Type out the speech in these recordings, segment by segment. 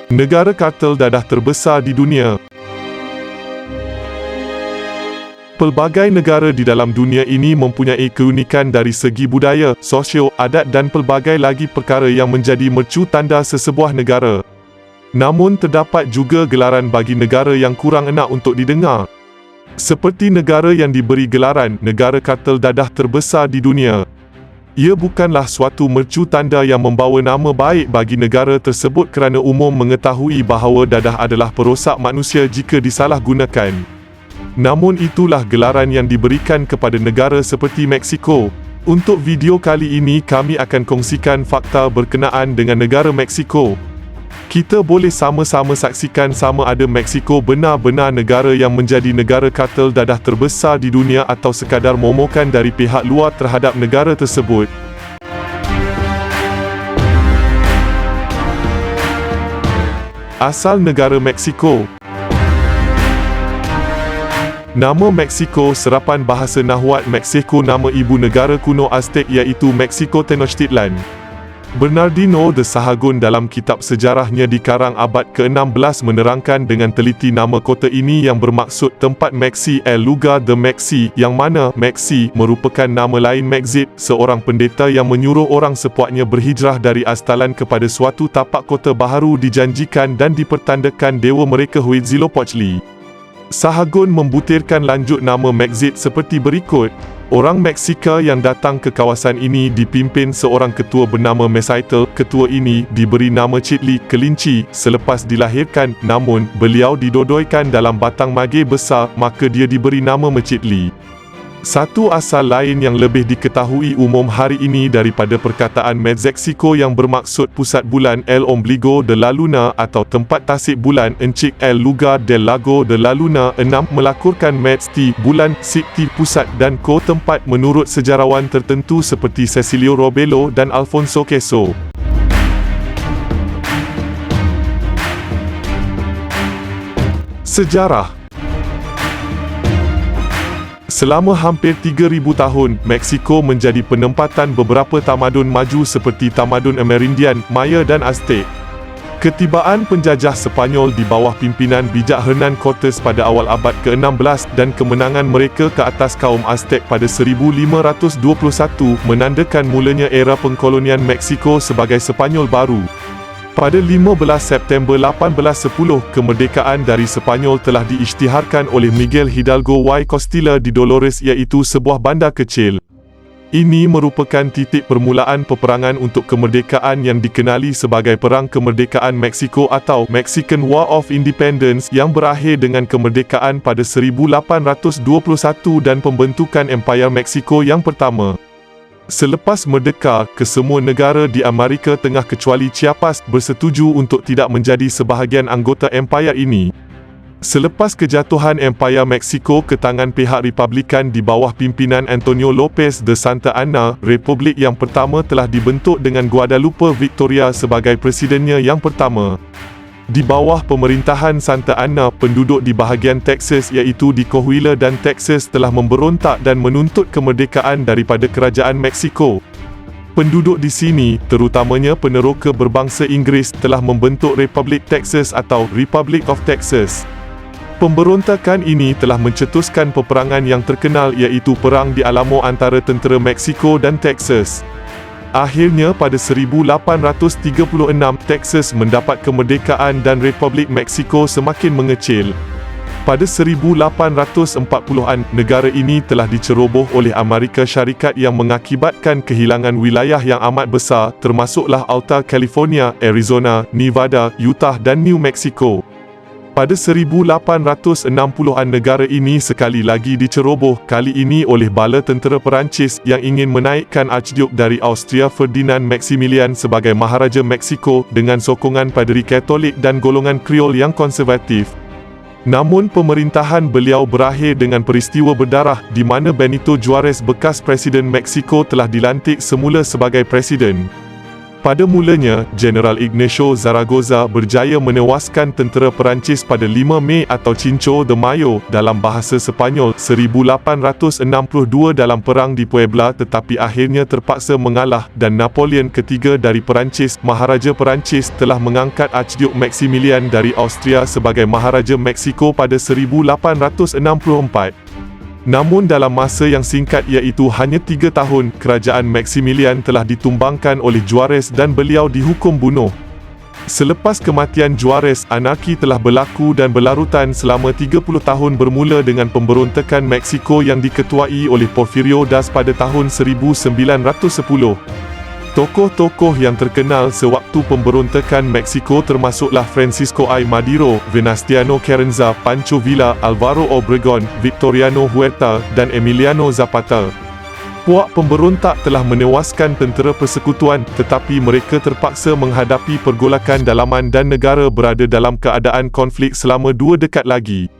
Negara kartel dadah terbesar di dunia. Pelbagai negara di dalam dunia ini mempunyai keunikan dari segi budaya, sosio, adat dan pelbagai lagi perkara yang menjadi mercu tanda sesebuah negara. Namun terdapat juga gelaran bagi negara yang kurang enak untuk didengar. Seperti negara yang diberi gelaran negara kartel dadah terbesar di dunia. Ia bukanlah suatu mercu tanda yang membawa nama baik bagi negara tersebut kerana umum mengetahui bahawa dadah adalah perosak manusia jika disalahgunakan. Namun itulah gelaran yang diberikan kepada negara seperti Meksiko. Untuk video kali ini kami akan kongsikan fakta berkenaan dengan negara Meksiko. Kita boleh sama-sama saksikan sama ada Meksiko benar-benar negara yang menjadi negara kartel dadah terbesar di dunia atau sekadar momokan dari pihak luar terhadap negara tersebut. Asal negara Meksiko. Nama Meksiko serapan bahasa Nahuatl Mexico nama ibu negara kuno Aztec iaitu Mexico Tenochtitlan. Bernardino de Sahagún dalam kitab sejarahnya di karang abad ke-16 menerangkan dengan teliti nama kota ini yang bermaksud tempat Mexi el lugar de Mexi, yang mana Mexi merupakan nama lain Mexit, seorang pendeta yang menyuruh orang sepuaknya berhijrah dari Aztlan kepada suatu tapak kota baharu dijanjikan dan dipertandakan dewa mereka Huitzilopochtli. Sahagún membutirkan lanjut nama Mexit seperti berikut. Orang Meksika yang datang ke kawasan ini dipimpin seorang ketua bernama Mesaitl. Ketua ini diberi nama Chitli, kelinci, selepas dilahirkan, namun beliau didodoikan dalam batang magir besar, maka dia diberi nama Mechitli. Satu asal lain yang lebih diketahui umum hari ini daripada perkataan Mexexico yang bermaksud pusat bulan El Ombligo de la Luna atau tempat tasik bulan Encik El Lugar del Lago de la Luna. 6. Melakurkan Mexti, bulan, Sicti, pusat dan Co tempat menurut sejarawan tertentu seperti Cecilio Robelo dan Alfonso Queso. Sejarah. Selama hampir 3,000 tahun, Meksiko menjadi penempatan beberapa tamadun maju seperti tamadun Amerindian, Maya dan Aztec. Ketibaan penjajah Sepanyol di bawah pimpinan bijak Hernán Cortés pada awal abad ke-16 dan kemenangan mereka ke atas kaum Aztec pada 1521 menandakan mulanya era pengkolonian Meksiko sebagai Sepanyol baru. Pada 15 September 1810, kemerdekaan dari Sepanyol telah diisytiharkan oleh Miguel Hidalgo y Costilla di Dolores iaitu sebuah bandar kecil. Ini merupakan titik permulaan peperangan untuk kemerdekaan yang dikenali sebagai Perang Kemerdekaan Meksiko atau Mexican War of Independence yang berakhir dengan kemerdekaan pada 1821 dan pembentukan Empayar Meksiko yang pertama. Selepas merdeka, kesemua negara di Amerika Tengah kecuali Chiapas bersetuju untuk tidak menjadi sebahagian anggota empayar ini. Selepas kejatuhan Empayar Meksiko ke tangan pihak Republikan di bawah pimpinan Antonio López de Santa Anna, Republik yang pertama telah dibentuk dengan Guadalupe Victoria sebagai presidennya yang pertama. Di bawah pemerintahan Santa Anna, penduduk di bahagian Texas iaitu di Coahuila dan Texas telah memberontak dan menuntut kemerdekaan daripada kerajaan Meksiko. Penduduk di sini, terutamanya peneroka berbangsa Inggeris, telah membentuk Republik Texas atau Republic of Texas. Pemberontakan ini telah mencetuskan peperangan yang terkenal iaitu Perang di Alamo antara tentera Meksiko dan Texas. Akhirnya pada 1836, Texas mendapat kemerdekaan dan Republik Meksiko semakin mengecil. Pada 1840-an, negara ini telah diceroboh oleh Amerika Syarikat yang mengakibatkan kehilangan wilayah yang amat besar, termasuklah Alta California, Arizona, Nevada, Utah dan New Mexico. Pada 1860-an negara ini sekali lagi diceroboh, kali ini oleh bala tentera Perancis yang ingin menaikkan Archduke dari Austria Ferdinand Maximilian sebagai Maharaja Meksiko dengan sokongan paderi Katolik dan golongan Kriol yang konservatif. Namun pemerintahan beliau berakhir dengan peristiwa berdarah di mana Benito Juárez bekas Presiden Meksiko telah dilantik semula sebagai Presiden. Pada mulanya, Jeneral Ignacio Zaragoza berjaya menewaskan tentera Perancis pada 5 Mei atau Cinco de Mayo dalam bahasa Sepanyol 1862 dalam perang di Puebla, tetapi akhirnya terpaksa mengalah dan Napoleon III dari Perancis, Maharaja Perancis, telah mengangkat Archduke Maximilian dari Austria sebagai Maharaja Meksiko pada 1864. Namun dalam masa yang singkat iaitu hanya 3 tahun, kerajaan Maximilian telah ditumbangkan oleh Juarez dan beliau dihukum bunuh. Selepas kematian Juarez, anarki telah berlaku dan berlarutan selama 30 tahun bermula dengan pemberontakan Meksiko yang diketuai oleh Porfirio Diaz pada tahun 1910. Tokoh-tokoh yang terkenal sewaktu pemberontakan Meksiko termasuklah Francisco I. Madero, Venustiano Carranza, Pancho Villa, Alvaro Obregón, Victoriano Huerta, dan Emiliano Zapata. Puak pemberontak telah menewaskan tentera persekutuan, tetapi mereka terpaksa menghadapi pergolakan dalaman dan negara berada dalam keadaan konflik selama 2 dekad lagi.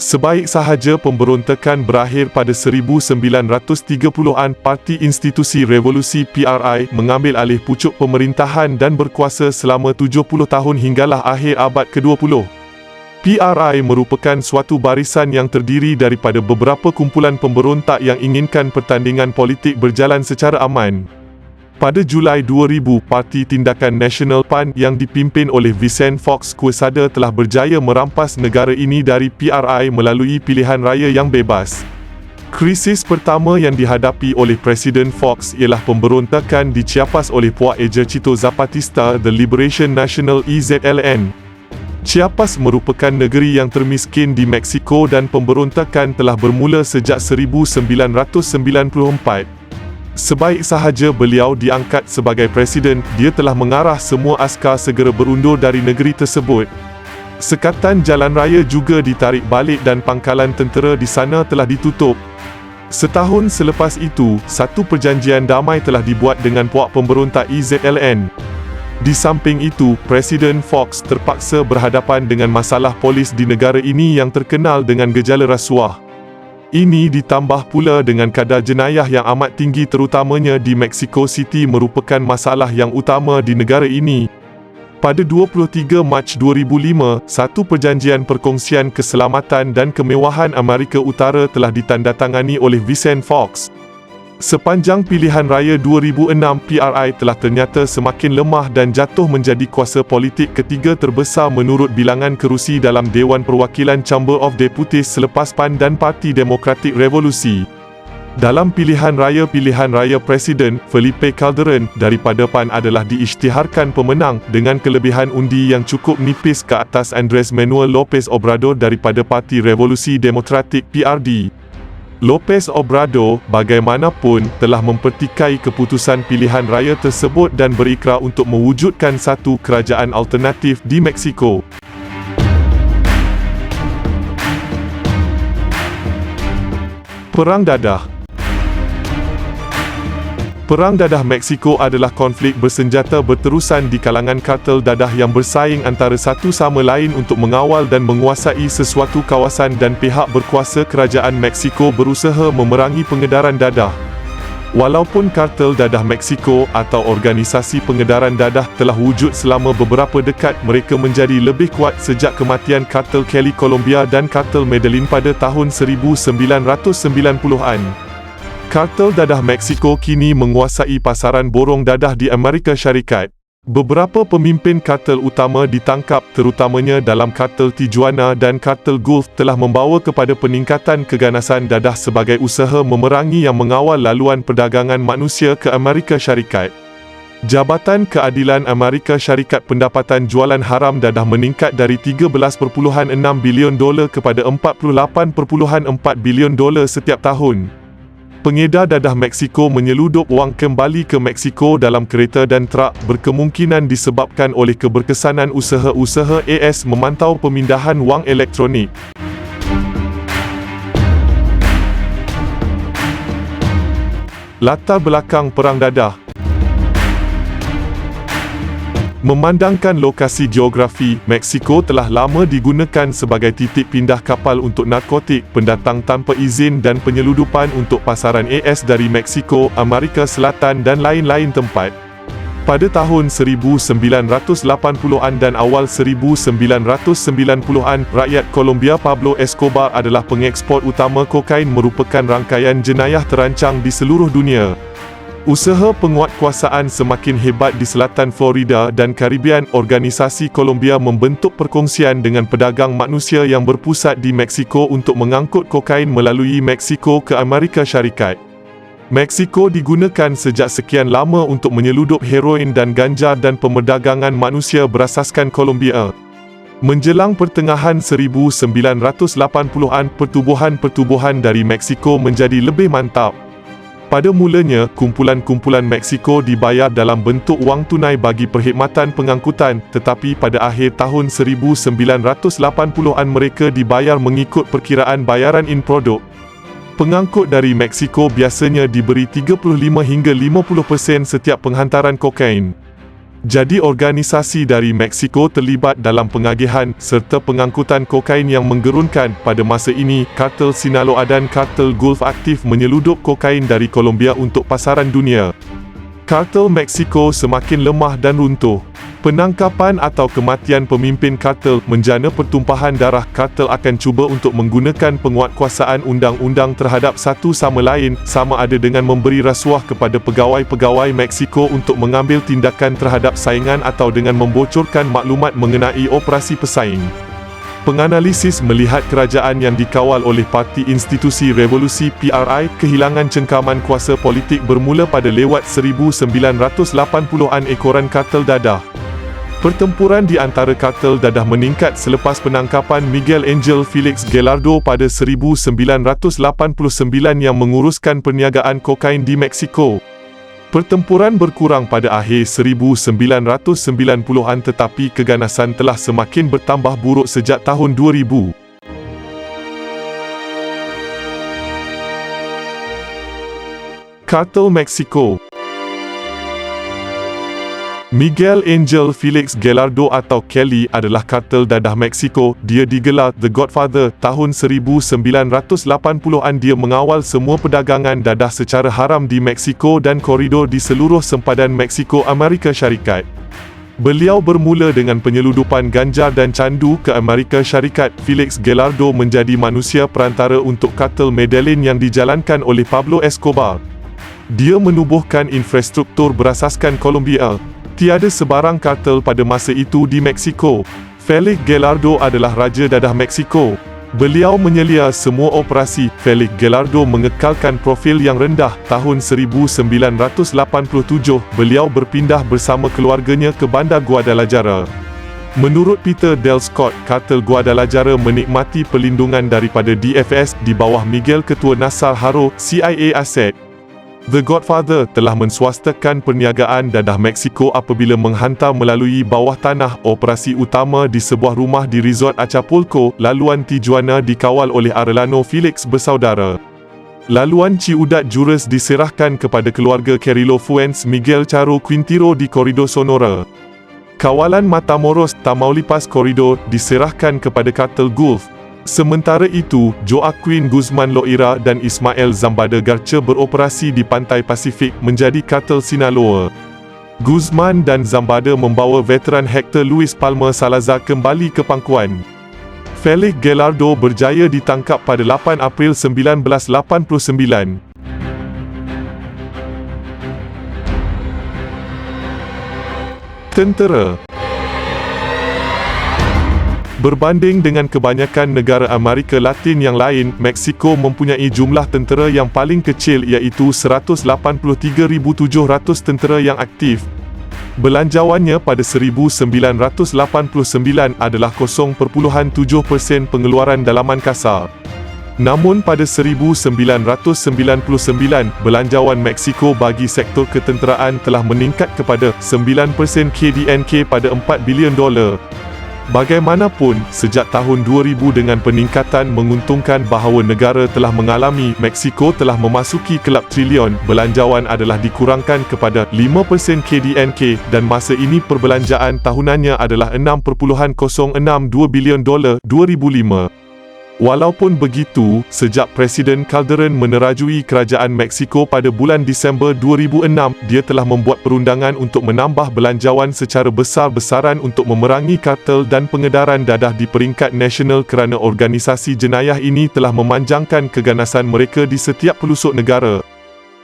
Sebaik sahaja pemberontakan berakhir pada 1930-an, Parti Institusi Revolusi PRI mengambil alih pucuk pemerintahan dan berkuasa selama 70 tahun hinggalah akhir abad ke-20. PRI merupakan suatu barisan yang terdiri daripada beberapa kumpulan pemberontak yang inginkan pertandingan politik berjalan secara aman. Pada Julai 2000, Parti Tindakan Nasional PAN yang dipimpin oleh Vicente Fox Quesada telah berjaya merampas negara ini dari PRI melalui pilihan raya yang bebas. Krisis pertama yang dihadapi oleh Presiden Fox ialah pemberontakan di Chiapas oleh Puak Ejército Zapatista The Liberation National EZLN. Chiapas merupakan negeri yang termiskin di Meksiko dan pemberontakan telah bermula sejak 1994. Sebaik sahaja beliau diangkat sebagai presiden, dia telah mengarah semua askar segera berundur dari negeri tersebut. Sekatan jalan raya juga ditarik balik dan pangkalan tentera di sana telah ditutup. Setahun selepas itu, satu perjanjian damai telah dibuat dengan puak pemberontak EZLN. Di samping itu, Presiden Fox terpaksa berhadapan dengan masalah polis di negara ini yang terkenal dengan gejala rasuah. Ini ditambah pula dengan kadar jenayah yang amat tinggi terutamanya di Mexico City merupakan masalah yang utama di negara ini. Pada 23 Mac 2005, satu perjanjian perkongsian keselamatan dan kemewahan Amerika Utara telah ditandatangani oleh Vicente Fox. Sepanjang pilihan raya 2006, PRI telah ternyata semakin lemah dan jatuh menjadi kuasa politik ketiga terbesar menurut bilangan kerusi dalam Dewan Perwakilan Chamber of Deputies selepas PAN dan Parti Demokratik Revolusi. Dalam pilihan raya Presiden, Felipe Calderón daripada PAN adalah diisytiharkan pemenang dengan kelebihan undi yang cukup nipis ke atas Andrés Manuel López Obrador daripada Parti Revolusi Demokratik PRD. López Obrador, bagaimanapun, telah mempertikai keputusan pilihan raya tersebut dan berikrar untuk mewujudkan satu kerajaan alternatif di Meksiko. Perang Dadah. Perang Dadah Meksiko adalah konflik bersenjata berterusan di kalangan kartel dadah yang bersaing antara satu sama lain untuk mengawal dan menguasai sesuatu kawasan dan pihak berkuasa kerajaan Meksiko berusaha memerangi pengedaran dadah. Walaupun kartel dadah Meksiko atau organisasi pengedaran dadah telah wujud selama beberapa dekad, mereka menjadi lebih kuat sejak kematian kartel Cali Colombia dan kartel Medellin pada tahun 1990-an. Kartel dadah Meksiko kini menguasai pasaran borong dadah di Amerika Syarikat. Beberapa pemimpin kartel utama ditangkap, terutamanya dalam kartel Tijuana dan kartel Gulf, telah membawa kepada peningkatan keganasan dadah sebagai usaha memerangi yang mengawal laluan perdagangan manusia ke Amerika Syarikat. Jabatan Keadilan Amerika Syarikat pendapatan jualan haram dadah meningkat dari $13.6 bilion kepada $48.4 bilion setiap tahun. Pengedar dadah Meksiko menyeludup wang kembali ke Meksiko dalam kereta dan trak, berkemungkinan disebabkan oleh keberkesanan usaha-usaha AS memantau pemindahan wang elektronik. Latar belakang Perang Dadah. Memandangkan lokasi geografi, Meksiko telah lama digunakan sebagai titik pindah kapal untuk narkotik, pendatang tanpa izin dan penyeludupan untuk pasaran AS dari Meksiko, Amerika Selatan dan lain-lain tempat. Pada tahun 1980-an dan awal 1990-an, rakyat Colombia Pablo Escobar adalah pengeksport utama kokain merupakan rangkaian jenayah terancang di seluruh dunia. Usaha penguatkuasaan semakin hebat di selatan Florida dan Caribbean. Organisasi Colombia membentuk perkongsian dengan pedagang manusia yang berpusat di Meksiko untuk mengangkut kokain melalui Meksiko ke Amerika Syarikat. Meksiko digunakan sejak sekian lama untuk menyeludup heroin dan ganja dan pemerdagangan manusia berasaskan Colombia. Menjelang pertengahan 1980-an, pertubuhan dari Meksiko menjadi lebih mantap. Pada mulanya, kumpulan-kumpulan Meksiko dibayar dalam bentuk wang tunai bagi perkhidmatan pengangkutan, tetapi pada akhir tahun 1980-an mereka dibayar mengikut perkiraan bayaran in produk. Pengangkut dari Meksiko biasanya diberi 35 hingga 50% setiap penghantaran kokain. Jadi organisasi dari Meksiko terlibat dalam pengagihan serta pengangkutan kokain yang menggerunkan. Pada masa ini, kartel Sinaloa dan kartel Gulf aktif menyeludup kokain dari Colombia untuk pasaran dunia. Kartel Meksiko semakin lemah dan runtuh. Penangkapan atau kematian pemimpin kartel menjana pertumpahan darah. Kartel akan cuba untuk menggunakan penguatkuasaan undang-undang terhadap satu sama lain, sama ada dengan memberi rasuah kepada pegawai-pegawai Meksiko untuk mengambil tindakan terhadap saingan atau dengan membocorkan maklumat mengenai operasi pesaing. Penganalisis melihat kerajaan yang dikawal oleh Parti Institusi Revolusi PRI kehilangan cengkaman kuasa politik bermula pada lewat 1980-an ekoran kartel dadah. Pertempuran di antara kartel dadah meningkat selepas penangkapan Miguel Angel Felix Gallardo pada 1989 yang menguruskan perniagaan kokain di Meksiko. Pertempuran berkurang pada akhir 1990-an tetapi keganasan telah semakin bertambah buruk sejak tahun 2000. Kartel Meksiko. Miguel Angel Felix Gallardo atau Kelly adalah kartel dadah Meksiko. Dia digelar The Godfather. Tahun 1980-an dia mengawal semua perdagangan dadah secara haram di Meksiko dan koridor di seluruh sempadan Meksiko Amerika Syarikat. Beliau bermula dengan penyeludupan ganja dan candu ke Amerika Syarikat. Felix Gallardo menjadi manusia perantara untuk kartel Medellin yang dijalankan oleh Pablo Escobar. Dia menubuhkan infrastruktur berasaskan Colombia. Tiada sebarang kartel pada masa itu di Meksiko. Felix Gallardo adalah Raja Dadah Meksiko. Beliau menyelia semua operasi. Felix Gallardo mengekalkan profil yang rendah. Tahun 1987, beliau berpindah bersama keluarganya ke Bandar Guadalajara. Menurut Peter Del Scott, kartel Guadalajara menikmati perlindungan daripada DFS di bawah Miguel Ketua Nassar Haro, CIA Aset. The Godfather telah menswastakan perniagaan dadah Meksiko apabila menghantar melalui bawah tanah. Operasi utama di sebuah rumah di Resort Acapulco, laluan Tijuana dikawal oleh Arellano Felix bersaudara. Laluan Ciudad Juárez diserahkan kepada keluarga Carrillo Fuentes Miguel Charo Quintero di Koridor Sonora. Kawalan Matamoros, Tamaulipas Koridor diserahkan kepada kartel Gulf. Sementara itu, Joaquin Guzman Loera dan Ismael Zambada Garcha beroperasi di pantai Pasifik menjadi kartel Sinaloa. Guzman dan Zambada membawa veteran Hector Luis Palma Salazar kembali ke pangkuan. Felix Gallardo berjaya ditangkap pada 8 April 1989. Tentera. Berbanding dengan kebanyakan negara Amerika Latin yang lain, Meksiko mempunyai jumlah tentera yang paling kecil iaitu 183,700 tentera yang aktif. Belanjawannya pada 1989 adalah 0.7% pengeluaran dalaman kasar. Namun pada 1999, belanjawan Meksiko bagi sektor ketenteraan telah meningkat kepada 9% KDNK pada $4 bilion. Bagaimanapun, sejak tahun 2000 dengan peningkatan menguntungkan bahawa negara telah mengalami, Meksiko telah memasuki kelab trilion, belanjawan adalah dikurangkan kepada 5% KDNK dan masa ini perbelanjaan tahunannya adalah $6.062 bilion 2005. Walaupun begitu, sejak Presiden Calderon menerajui kerajaan Mexico pada bulan Disember 2006, dia telah membuat perundangan untuk menambah belanjawan secara besar-besaran untuk memerangi kartel dan pengedaran dadah di peringkat nasional kerana organisasi jenayah ini telah memanjangkan keganasan mereka di setiap pelosok negara.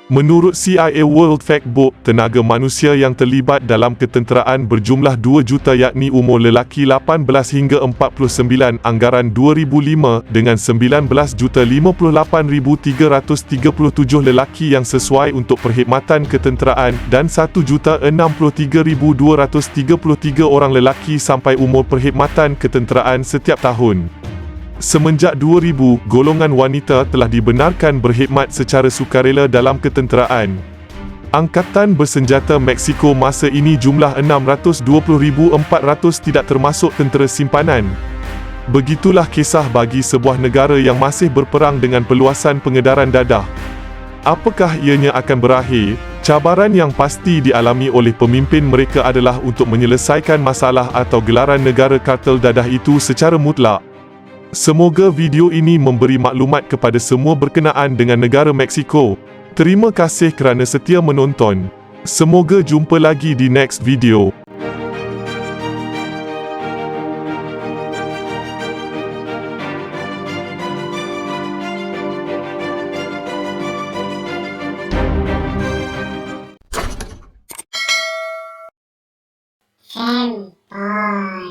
Menurut CIA World Factbook, tenaga manusia yang terlibat dalam ketenteraan berjumlah 2 juta yakni umur lelaki 18 hingga 49 anggaran 2005 dengan 19,58,337 lelaki yang sesuai untuk perkhidmatan ketenteraan dan 1,63,233 orang lelaki sampai umur perkhidmatan ketenteraan setiap tahun. Semenjak 2000, golongan wanita telah dibenarkan berkhidmat secara sukarela dalam ketenteraan. Angkatan bersenjata Mexico masa ini jumlah 620,400 tidak termasuk tentera simpanan. Begitulah kisah bagi sebuah negara yang masih berperang dengan peluasan pengedaran dadah. Apakah ianya akan berakhir? Cabaran yang pasti dialami oleh pemimpin mereka adalah untuk menyelesaikan masalah atau gelaran negara kartel dadah itu secara mutlak. Semoga video ini memberi maklumat kepada semua berkenaan dengan negara Mexico. Terima kasih kerana setia menonton. Semoga jumpa lagi di next video. Senpai.